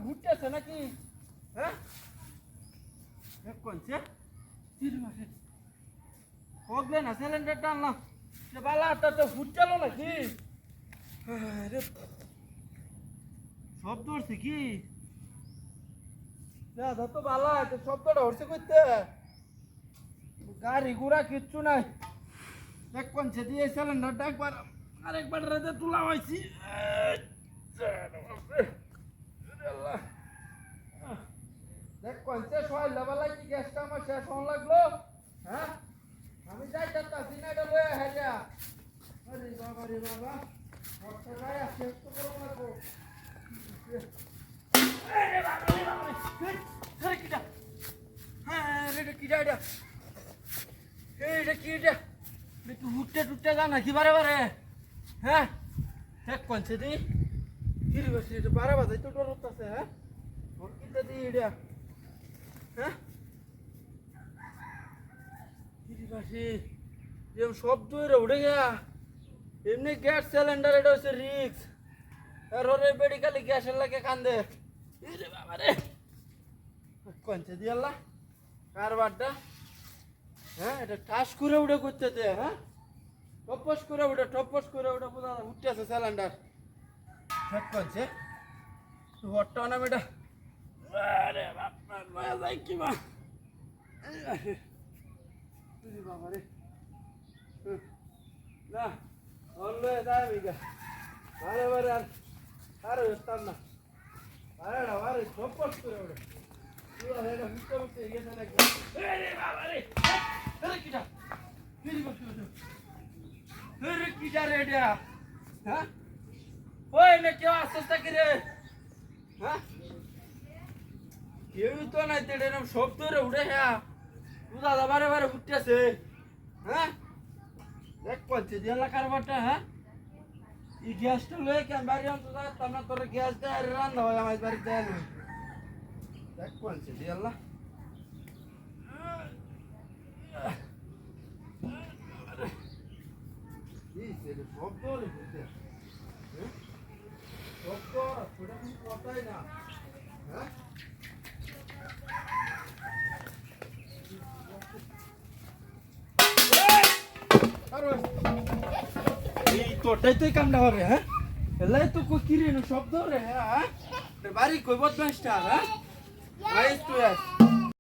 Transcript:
হুটতেছে নাকি? হ্যাঁ কোনছে হোকলে না সিলিন্ডার টানলাম বালাটা তো ফুটচালো নাকি? শব্দ হচ্ছে কি? তো বালা শব্দটা হচ্ছে করতে গাড়ি ঘোড়া কিচ্ছু নাই। দেখ কোনছে দিয়ে সিলিন্ডারটা একবার আরেকবার রেতে তোলা হয়েছি। দেখ কোনছে সবাই লেবেলাই কি গ্যাসটা আমার শেষ হওয়া লাগলো। হ্যাঁ আমি যাই চাচ্ছি না এটা লয়ে হেলিয়া। আরে বাবা রে বাবা একটা গায়ে শেষ তো করো লাগবো। আরে বাবা রে বাবা আরে কিটা? হ্যাঁ এটা কিটা এটা? এটা কি এটা? একটু উঠতে টুটতে যা নাকি বারে বারে? হ্যাঁ দেখ কোনছে দি কিরে বসে এটা বারে বাজাই তো ডর হচ্ছে। হ্যাঁ ওর কিটা দি এটা? হ্যাঁ যেমন শব্দ উঠে গেয়া এমনি গ্যাস সিলিন্ডার এটা হচ্ছে রিক্স। আর ওরে মেডিকেলে গ্যাসের লাগে কান্দে বাবারে কনছে দিয়ে আল্লাহ কারবারটা। হ্যাঁ এটা ঠাস করে উঠে করতে দে। হ্যাঁ টপস করে উঠে বোঝা উঠতেছে সিলিন্ডার। ঠিক কনছে হটটা না বেটা। আরে বাপরে মায়া যাই কি মা বাবারে না অন্য যায় মিগা বারে বারে আর হতাম না। আরে না আরে টপস করে উঠে পুরো হেডা উঠতে গেছে নাকি? আরে বাবারে আরে কিটা ফিরি বসে আরে কিটা রে এটা? হ্যাঁ ওই না কেউ আসতে কি রে? হ্যাঁ কেউ তো নাই তেড়ে এরকম শব্দ রে উঠে। হ্যাঁ বুঝা বারে বারে উঠতেছে। হ্যাঁ দেখ কোনছে দিয়ে কারবারটা। হ্যাঁ এই গ্যাসটা লয়ে কেন বাড়ি আনতে যাচ্তাম না? তোর গ্যাস দেয় রান্না হয় আমার বাড়িতে দেয়। দেখ কোনছে দিয়ে আল্লাহ শব্দ শব্দ সেটা কোনো কথাই না। হ্যাঁ এই তোটাই তুই কামটা হবে। হ্যাঁ এলাই তো কিরে শব্দ রে। হ্যাঁ বাড়ি কই বদমাইশটা? হ্যাঁ আইস তুই